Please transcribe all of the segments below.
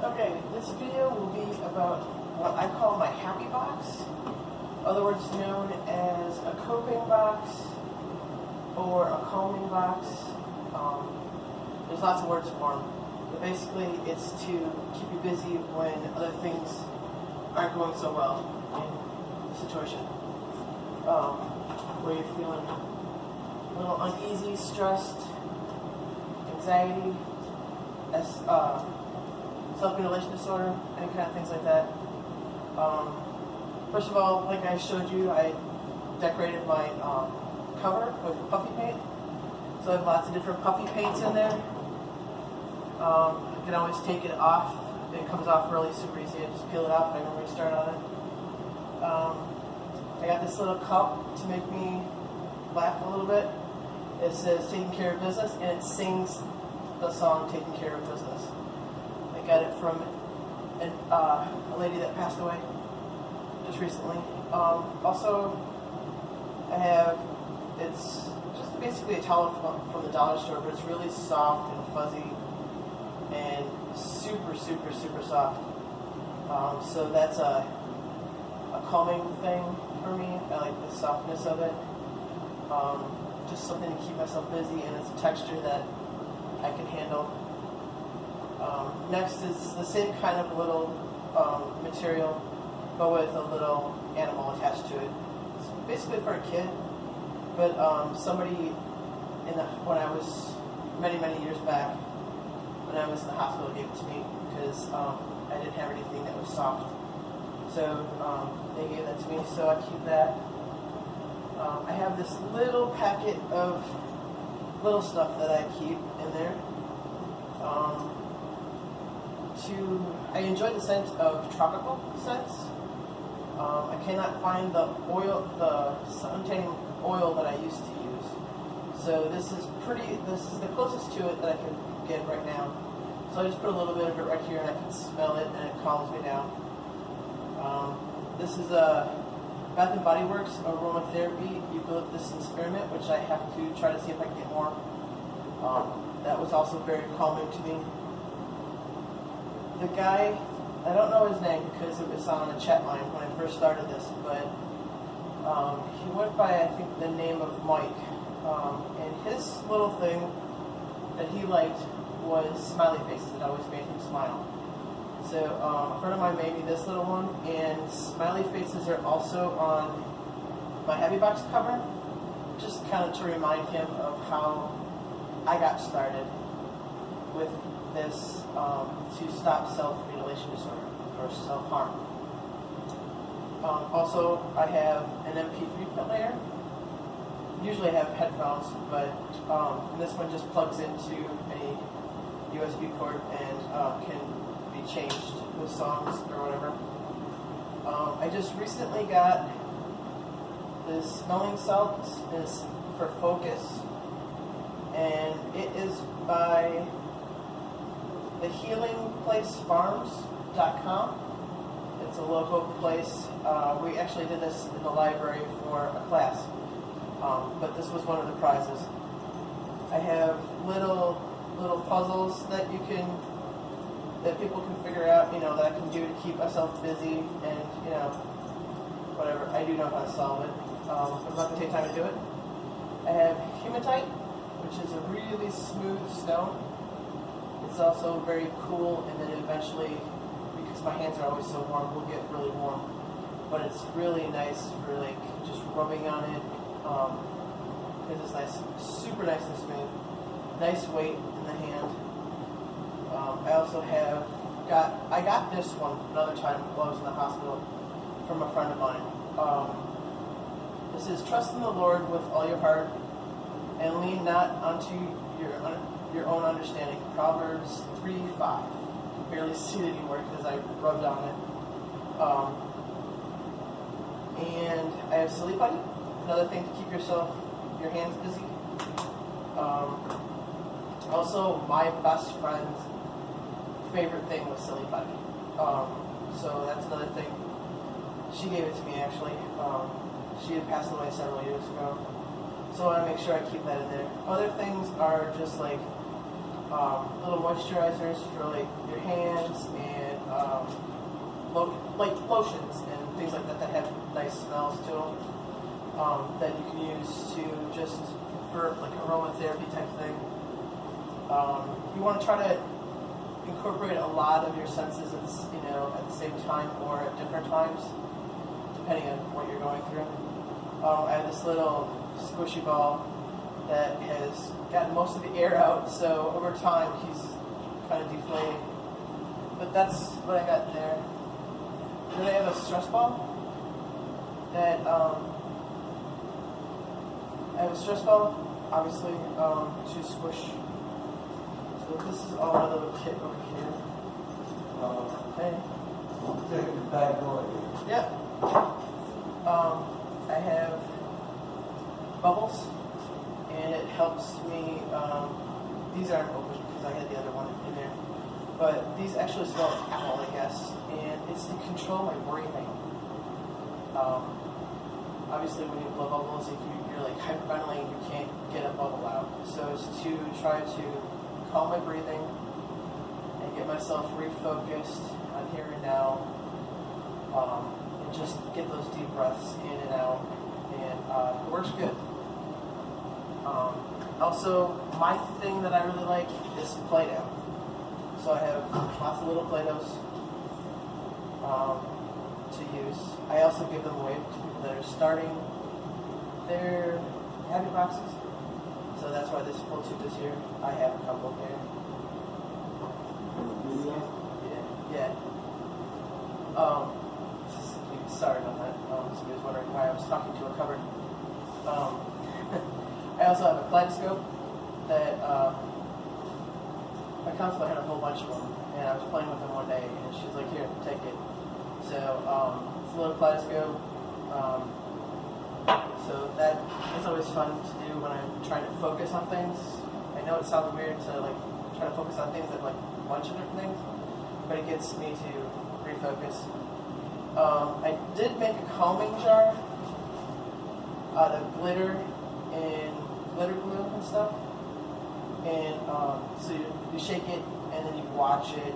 Okay, this video will be about what I call my happy box, other words known as a coping box or a calming box. There's lots of words for them, but basically it's to keep you busy when other things aren't going so well in the situation. Where you're feeling a little uneasy, stressed, anxiety, self-mutilation disorder, any kind of things like that. First of all, like I showed you, I decorated my cover with puffy paint. So I have lots of different puffy paints in there. I can always take it off. It comes off really super easy. I just peel it off and I normally start on it. I got this little cup to make me laugh a little bit. It says "Taking Care of Business" and it sings the song "Taking Care of Business." I got it from a lady that passed away just recently. Also, I have, it's just basically a towel from the dollar store, but it's really soft and fuzzy and super, super, super soft. So that's a calming thing for me. I like the softness of it. Just something to keep myself busy, and it's a texture that I can handle. Next is the same kind of little material, but with a little animal attached to it. It's basically for a kid, but somebody when I was many years back, when I was in the hospital, gave it to me because I didn't have anything that was soft. So they gave that to me, so I keep that. I have this little packet of little stuff that I keep in there. I enjoy the scent of tropical scents. I cannot find the sun tanning oil that I used to use. So this is the closest to it that I can get right now. So I just put a little bit of it right here and I can smell it and it calms me down. This is a Bath & Body Works aromatherapy eucalyptus and spearmint, which I have to try to see if I can get more. That was also very calming to me. The guy, I don't know his name because it was on a chat line when I first started this, but he went by, I think, the name of Mike. And his little thing that he liked was smiley faces. It always made him smile. So a friend of mine made me this little one, and smiley faces are also on my Happy Box cover, just kind of to remind him of how I got started with this to stop self-mutilation disorder or self-harm. Also, I have an MP3 player. Usually I have headphones, but this one just plugs into a USB port and can be changed with songs or whatever. I just recently got this smelling salt. Is for Focus, and it is by thehealingplacefarms.com. It's a local place. We actually did this in the library for a class, but this was one of the prizes. I have little puzzles that people can figure out, that I can do to keep myself busy, and whatever. I do know how to solve it. I'm not going to take time to do it. I have hematite, which is a really smooth stone. It's also very cool, and then eventually, because my hands are always so warm, will get really warm. But it's really nice for just rubbing on it. Because it's nice, super nice and smooth. Nice weight in the hand. I also I got this one another time while I was in the hospital from a friend of mine. This is "Trust in the Lord with all your heart and lean not unto your own understanding." Proverbs 3:5. I can barely see it anymore because I rubbed on it. And I have Silly Putty, another thing to keep your hands busy. Also, my best friend's favorite thing was Silly Putty. So that's another thing. She gave it to me actually. She had passed away several years ago. So I want to make sure I keep that in there. Other things are just like little moisturizers for like your hands and like lotions and things like that that have nice smells to them that you can use to just for like aromatherapy type thing. You want to try to incorporate a lot of your senses at the same time or at different times, depending on what you're going through. I have this little squishy ball that has gotten most of the air out, so over time he's kind of deflating. But that's what I got there. Then I have a stress ball that I have a stress ball, obviously, to squish. So this is all my little kit over here. Okay. Take the back door here. Yeah. I have bubbles, and it helps me. These aren't open because I had the other one in there, but these actually smell like apple, I guess, and it's to control my breathing. Obviously, when you blow bubbles, if you're like hyperventilating, you can't get a bubble out. So it's to try to calm my breathing and get myself refocused on here and now, and just get those deep breaths in and out, and it works good. Also, my thing that I really like is Play-Doh. So I have lots of little Play-Dohs to use. I also give them away to people that are starting their habit boxes. So that's why this full tube this year. I have a couple here. Yeah. Sorry about that. Somebody was wondering why I was talking to a cupboard. I also have a kaleidoscope that my counselor had a whole bunch of them, and I was playing with them one day, and she was like, "Here, take it." So it's a little kaleidoscope. So that is always fun to do when I'm trying to focus on things. I know it sounds weird to like try to focus on things that like a bunch of different things, but it gets me to refocus. I did make a calming jar out of glitter and glitter glue and stuff. And so you shake it and then you watch it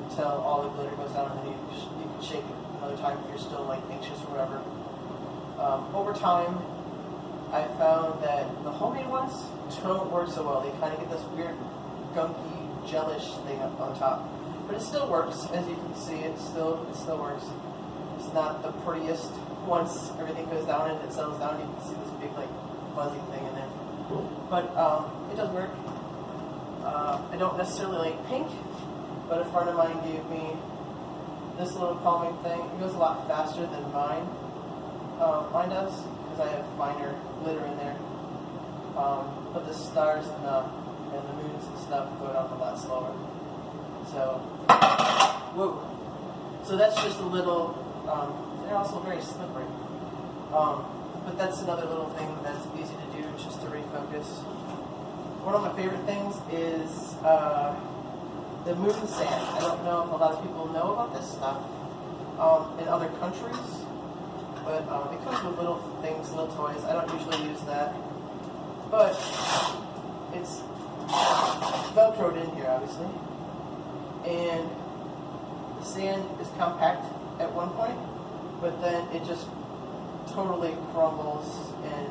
until all the glitter goes down, and then you can shake it another time if you're still like anxious or whatever. Over time, I found that the homemade ones don't work so well. They kind of get this weird, gunky, gelish thing up on top. But it still works, as you can see. It still works. It's not the prettiest. Once everything goes down and it settles down, you can see this big, like, fuzzy thing in there. But it does work. I don't necessarily like pink, but a friend of mine gave me this little calming thing. It goes a lot faster than mine. Mine does, because I have finer glitter in there. But the stars and the moons and stuff go down a lot slower. So, whoa. So that's just a little, they're also very slippery. But that's another little thing that's easy to do just to refocus. One of my favorite things is the moon sand. I don't know if a lot of people know about this stuff in other countries. But it comes with little things, little toys. I don't usually use that. But it's Velcroed in here, obviously. And the sand is compact at one point, but then it just totally crumbles and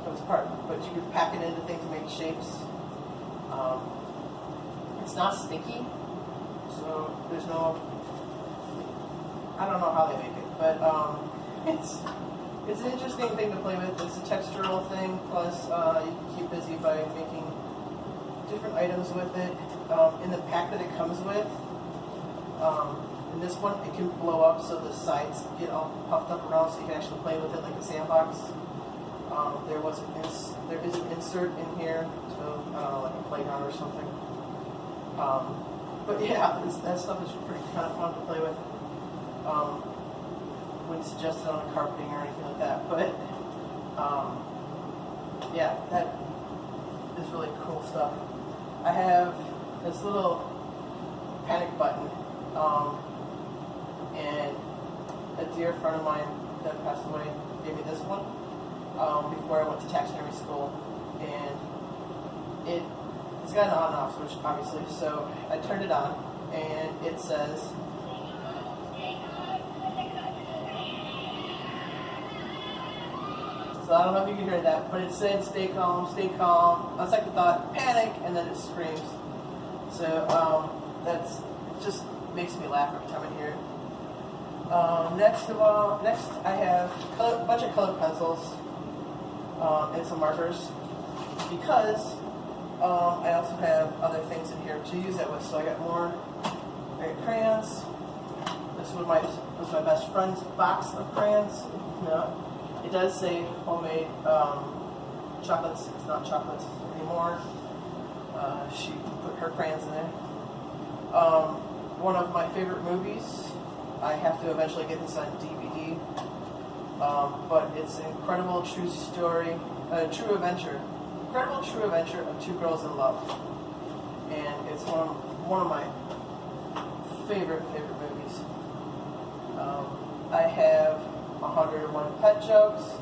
comes apart. But you can pack it into things, make shapes. It's not sticky, so there's no... I don't know how they make it, but it's an interesting thing to play with. It's a textural thing, plus you can keep busy by making different items with it. In the pack that it comes with, in this one, it can blow up so the sides get all puffed up around, so you can actually play with it like a sandbox. There is an insert in here, so I don't know, like a playground or something. But yeah, that stuff is pretty kind of fun to play with. Wouldn't suggest it on a carpeting or anything like that, but yeah, that is really cool stuff. I have this little panic button, and a dear friend of mine that passed away gave me this one before I went to taxidermy school, and it's got an on and off switch, obviously. So I turned it on, and it says, so I don't know if you can hear that, but it said stay calm, stay calm. On second thought, panic, and then it screams. So that's just makes me laugh every time I hear it. Next I have a bunch of colored pencils and some markers, because I also have other things in here to use that with. So I got more. I got crayons. This was my best friend's box of crayons. No, it does say homemade chocolates. It's not chocolates anymore. She put her crayons in there. One of my favorite movies. I have to eventually get this on DVD. But it's an incredible true story, true adventure. Incredible true adventure of two girls in love. And it's one of my favorite movies. I have 101 pet jokes,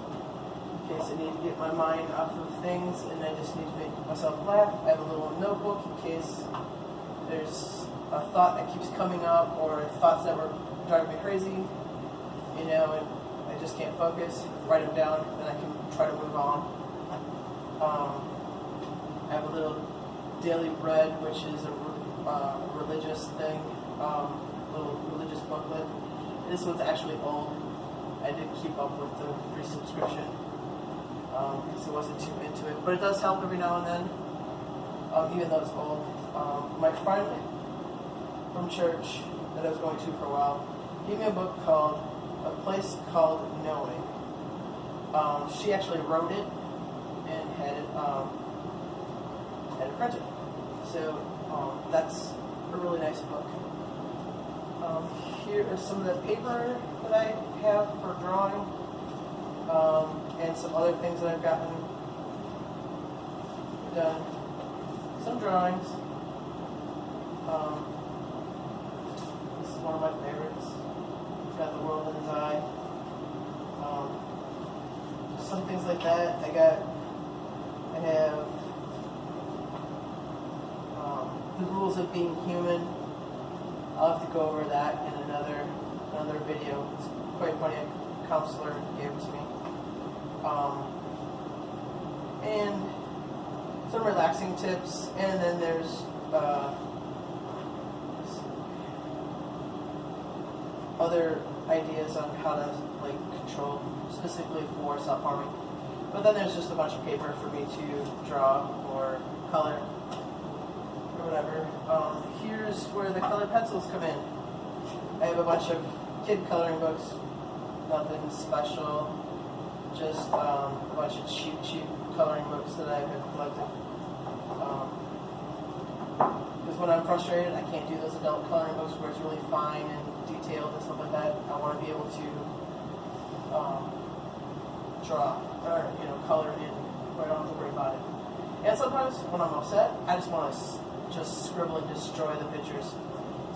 in case I need to get my mind off of things and I just need to make myself laugh. I have a little notebook in case there's a thought that keeps coming up, or thoughts that were driving me crazy, and I just can't focus. Write them down, and I can try to move on. I have a little daily bread, which is a religious thing, little religious booklet. This one's actually old. I didn't keep up with the free subscription because I wasn't too into it, but it does help every now and then, even though it's old. My friend from church that I was going to for a while gave me a book called A Place Called Knowing. She actually wrote it and had it printed. So that's a really nice book. Here is some of the paper that I have for drawing, and some other things that I've gotten done. Some drawings. This is one of my favorites. He's got the world in his eye. Some things like that. I have the rules of being human. I'll have to go over that in another video. It's quite funny. A counselor gave it to me. And some relaxing tips, and then there's other ideas on how to control, specifically for self-harming. But then there's just a bunch of paper for me to draw or color or whatever. Here's where the colored pencils come in. I have a bunch of kid coloring books, nothing special, just a bunch of cheap coloring books that I have collected. Because when I'm frustrated, I can't do those adult coloring books where it's really fine and detailed and stuff like that. I want to be able to draw or color in where I don't have to worry about it. And sometimes when I'm upset, I just want to just scribble and destroy the pictures.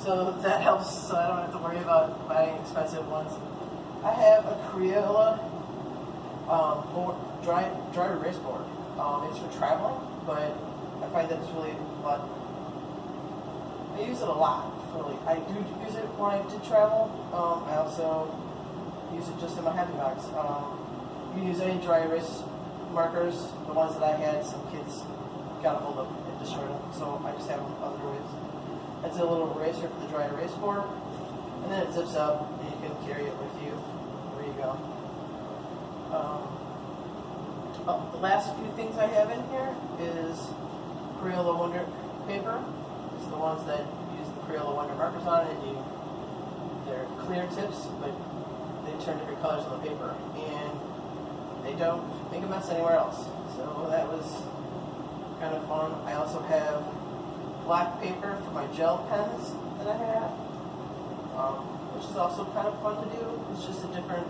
So that helps, so I don't have to worry about buying expensive ones. I have a Crayola dry erase board. It's for traveling, but I find that it's really fun. I use it a lot, really. I do use it when I did travel. I also use it just in my happy box. You can use any dry erase markers. The ones that I had, some kids got a hold of and destroyed them, so I just have them other ways. It's a little eraser for the dry erase board, and then it zips up, and you can carry it with you where you go. The last few things I have in here is Crayola Wonder paper. It's the ones that use the Crayola Wonder markers on, and they're clear tips, but they turn different colors on the paper, and they don't make a mess anywhere else. So that was kind of fun. I also have black paper for my gel pens that I have, which is also kind of fun to do. It's just a different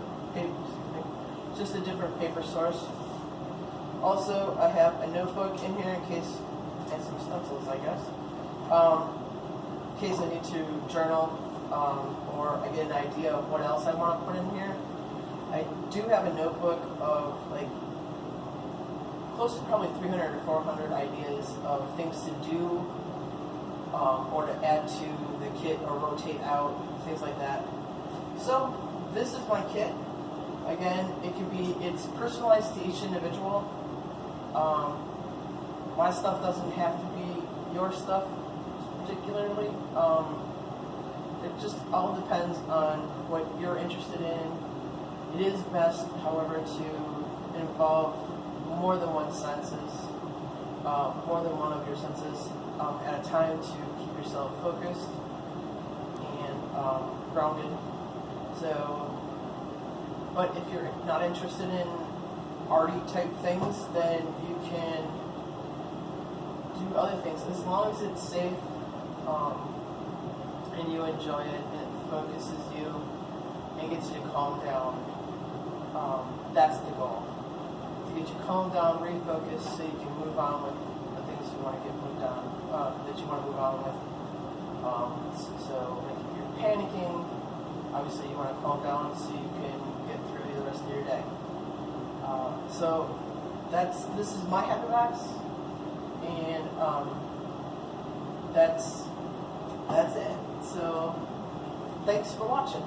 paper source. Also, I have a notebook in here in case, and some stencils, I guess, in case I need to journal, or I get an idea of what else I want to put in here. I do have a notebook of close to probably 300 or 400 ideas of things to do or to add to the kit or rotate out, things like that. So this is my kit. Again, it's personalized to each individual. My stuff doesn't have to be your stuff particularly. It just all depends on what you're interested in. It is best, however, to involve more than one of your senses at a time to keep yourself focused and grounded. So, but if you're not interested in arty type things, then you can do other things as long as it's safe and you enjoy it and it focuses you and gets you to calm down. That's the goal. To get you calm down, refocus, so you can move on with the things you want to get moved on, that you want to move on with. So like if you're panicking, obviously you want to calm down so you can get through the rest of your day. So this is my happy box, and that's it. So thanks for watching.